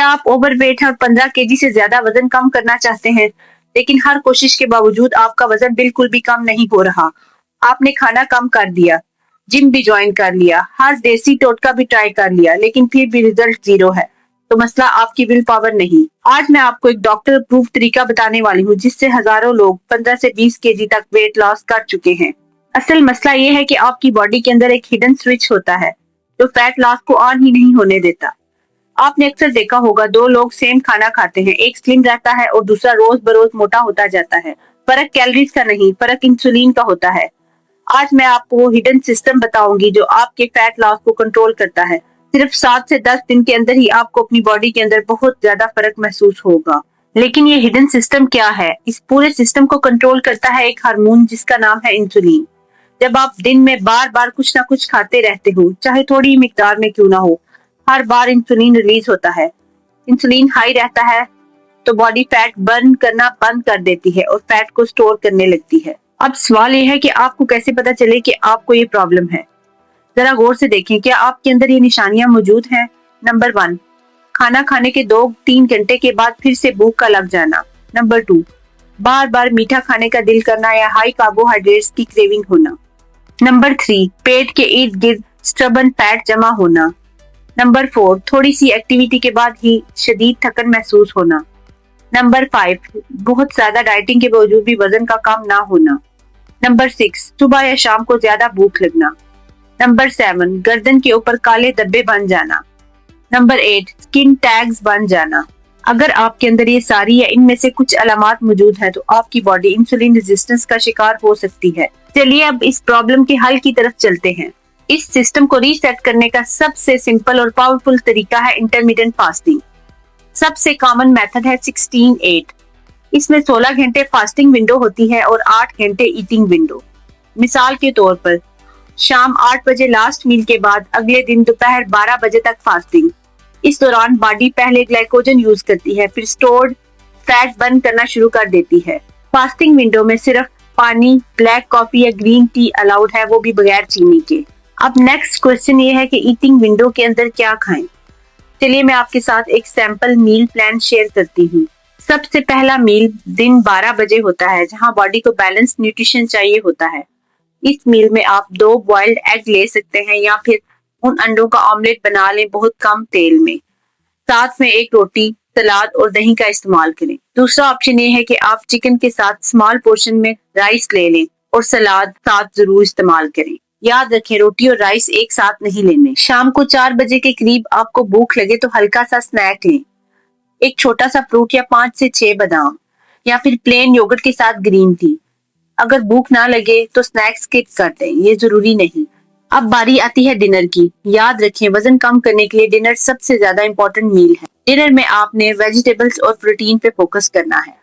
क्या आप ओवरवेट हैं और 15 केजी से ज्यादा वजन कम करना चाहते हैं, लेकिन हर कोशिश के बावजूद आपका वजन बिल्कुल भी कम नहीं हो रहा? आपने खाना कम कर दिया, जिम भी ज्वाइन कर लिया, हर देसी टोटका भी ट्राई कर लिया, लेकिन फिर भी रिजल्ट जीरो है। तो मसला आपकी विल पावर नहीं। आज मैं आपको एक डॉक्टर अप्रूव तरीका बताने वाली हूँ जिससे हजारों लोग 15 से 20 केजी तक वेट लॉस कर चुके हैं। असल मसला ये है कि आपकी बॉडी के अंदर एक हिडन स्विच होता है जो फैट लॉस को ऑन ही नहीं होने देता। आपने अक्सर देखा होगा, दो लोग सेम खाना खाते हैं, एक स्लिम रहता है और दूसरा रोज बरोज मोटा होता जाता है। फर्क कैलोरीज का नहीं, फर्क इंसुलिन का होता है। आज मैं आपको वो हिडन सिस्टम बताऊंगी जो आपके फैट लॉस को कंट्रोल करता है। सिर्फ 7 से 10 दिन के अंदर ही आपको अपनी बॉडी के अंदर बहुत ज्यादा फर्क महसूस होगा। लेकिन ये हिडन सिस्टम क्या है? इस पूरे सिस्टम को कंट्रोल करता है एक हार्मोन जिसका नाम है इंसुलिन। जब आप दिन में बार बार कुछ ना कुछ खाते रहते हो, चाहे थोड़ी मिकदार में क्यों ना हो, हर बार इंसुलिन रिलीज होता है। इंसुलिन हाई रहता है तो बॉडी फैट बर्न करना बंद कर देती है और फैट को स्टोर करने लगती है। अब सवाल ये है कि आपको कैसे पता चले कि आपको ये प्रॉब्लम है। जरा गौर से देखें, क्या आपके अंदर ये निशानियां मौजूद हैं? नंबर 1, खाना खाने के 2-3 घंटे के बाद फिर से भूख का लग जाना। नंबर 2, बार बार मीठा खाने का दिल करना या हाई कार्बोहाइड्रेट्स की क्रेविंग होना। नंबर 3, पेट के इर्द गिर्द स्टबन फैट जमा होना। नंबर 4, थोड़ी सी एक्टिविटी के बाद ही शदीद थकन महसूस होना। नंबर 5, बहुत ज्यादा डाइटिंग के बावजूद भी वजन का कम ना होना। नंबर 6, सुबह या शाम को ज्यादा भूख लगना। नंबर 7, गर्दन के ऊपर काले धब्बे बन जाना। नंबर 8, स्किन टैग्स बन जाना। अगर आपके अंदर ये सारी या इनमें से कुछ अलामात मौजूद है तो आपकी बॉडी इंसुलिन रेजिस्टेंस का शिकार हो सकती है। चलिए अब इस प्रॉब्लम के हल की तरफ चलते हैं। इस सिस्टम को रीसेट करने का सबसे सिंपल और पावरफुल तरीका है इंटरमिटेंट फास्टिंग। सबसे कॉमन मेथड है 16-8। इसमें 16 घंटे फास्टिंग विंडो होती है और 8 घंटे ईटिंग विंडो। मिसाल के तौर पर शाम 8 बजे लास्ट मील के बाद अगले दिन दोपहर 12 बजे तक फास्टिंग। इस दौरान बॉडी पहले ग्लाइकोजन यूज करती है, फिर स्टोर्ड फैट बर्न करना शुरू कर देती है। फास्टिंग विंडो में सिर्फ पानी, ब्लैक कॉफी या ग्रीन टी अलाउड है, वो भी बगैर चीनी के। अब नेक्स्ट क्वेश्चन ये है कि ईटिंग विंडो के अंदर क्या खाएं। चलिए मैं आपके साथ एक सैंपल मील प्लान शेयर करती हूँ। सबसे पहला मील दिन 12 बजे होता है, जहाँ बॉडी को बैलेंस न्यूट्रिशन चाहिए होता है। इस मील में आप 2 बॉइल्ड एग ले सकते हैं या फिर उन अंडों का ऑमलेट बना लें बहुत कम तेल में। साथ में एक रोटी, सलाद और दही का इस्तेमाल करें। दूसरा ऑप्शन ये है कि आप चिकन के साथ स्मॉल पोर्शन में राइस ले लें और सलाद साथ जरूर इस्तेमाल करें। याद रखें, रोटी और राइस एक साथ नहीं लेने। शाम को 4 बजे के करीब आपको भूख लगे तो हल्का सा स्नैक लें। एक छोटा सा फ्रूट या 5 से 6 बादाम या फिर प्लेन योगर्ट के साथ ग्रीन टी। अगर भूख ना लगे तो स्नैक्स स्किप कर दें, ये जरूरी नहीं। अब बारी आती है डिनर की। याद रखें, वजन कम करने के लिए डिनर सबसे ज्यादा इंपॉर्टेंट मील है। डिनर में आपने वेजिटेबल्स और प्रोटीन पे फोकस करना है,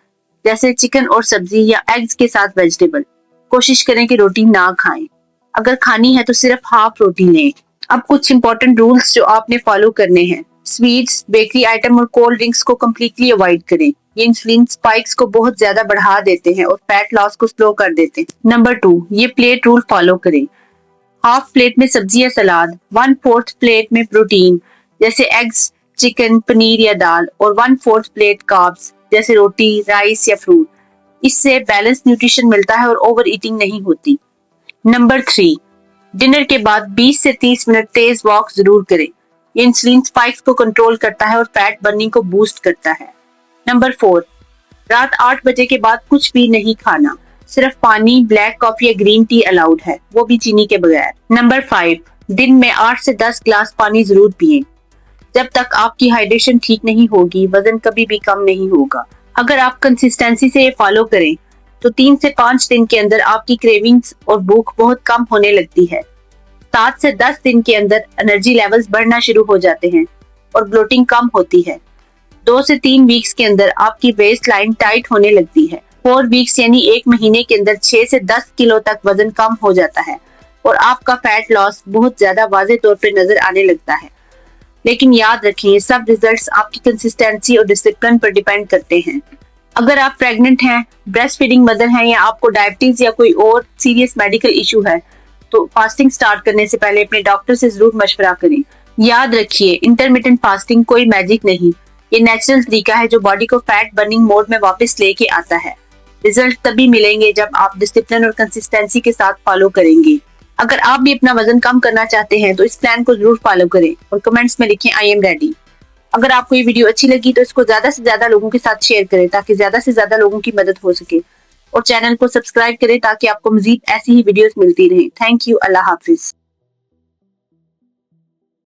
जैसे चिकन और सब्जी या एग्स के साथ वेजिटेबल। कोशिश करें कि रोटी ना खाएं। अगर खानी है तो सिर्फ हाफ रोटी लें। अब कुछ इंपॉर्टेंट रूल्स जो आपने फॉलो करने हैं। स्वीट्स, बेकरी आइटम और कोल्ड ड्रिंक्स को कम्प्लीटली अवॉइड करें। ये इंसुलिन स्पाइक्स को बहुत ज्यादा बढ़ा देते हैं और फैट लॉस को स्लो कर देते हैं। नंबर 2, ये प्लेट रूल फॉलो करें। हाफ प्लेट में सब्जी या सलाद, 1/4 प्लेट में प्रोटीन जैसे एग्स, चिकन, पनीर या दाल और 1/4 प्लेट कार्ब्स जैसे रोटी, राइस या फ्रूट। इससे बैलेंस न्यूट्रिशन मिलता है और ओवर ईटिंग नहीं होती। नंबर 3, डिनर के बाद 20 से 30 मिनट तेज वॉक जरूर करें। ये इंसुलिन स्पाइक्स को कंट्रोल करता है और फैट बर्निंग को बूस्ट करता है। नंबर 4, रात 8 बजे के बाद कुछ भी नहीं खाना। सिर्फ पानी, ब्लैक कॉफी या ग्रीन टी अलाउड है, वो भी चीनी के बगैर। नंबर 5, दिन में 8 से 10 ग्लास पानी जरूर पिएं। जब तक आपकी हाइड्रेशन ठीक नहीं होगी, वजन कभी भी कम नहीं होगा। अगर आप कंसिस्टेंसी से ये फॉलो करें तो 3 से 5 दिन के अंदर आपकी क्रेविंग्स और भूख बहुत कम होने लगती है। 7 से 10 दिन के अंदर एनर्जी लेवल्स बढ़ना शुरू हो जाते हैं और ब्लोटिंग कम होती है। 2 से 3 वीक्स के अंदर आपकी वेस्ट लाइन टाइट होने लगती है। 4 वीक्स यानी 1 महीने के अंदर 6 से 10 किलो तक वजन कम हो जाता है और आपका फैट लॉस बहुत ज्यादा वाज़ेह तौर पे नजर आने लगता है। लेकिन याद रखें, ये सब रिजल्ट्स आपकी कंसिस्टेंसी और डिसिप्लिन पर डिपेंड करते हैं। अगर आप प्रेग्नेंट हैं, ब्रेस्ट फीडिंग मदर हैं या आपको डायबिटीज या कोई और सीरियस मेडिकल इशू है तो फास्टिंग स्टार्ट करने से पहले अपने डॉक्टर से जरूर मशवरा करें। याद रखिए, इंटरमिटेंट फास्टिंग कोई मैजिक नहीं, ये नेचुरल तरीका है जो बॉडी को फैट बर्निंग मोड में वापस लेके आता है। रिजल्ट तभी मिलेंगे जब आप डिसिप्लिन और कंसिस्टेंसी के साथ फॉलो करेंगे। अगर आप भी अपना वजन कम करना चाहते हैं तो इस प्लान को जरूर फॉलो करें और कमेंट्स में लिखें आई एम रेडी। अगर आपको ये वीडियो अच्छी लगी तो इसको ज्यादा से ज्यादा लोगों के साथ शेयर करें ताकि ज्यादा से ज्यादा लोगों की मदद हो सके, और चैनल को सब्सक्राइब करें ताकि आपको मजीद ऐसी ही वीडियोस मिलती रहें। Thank you. Allah Hafiz.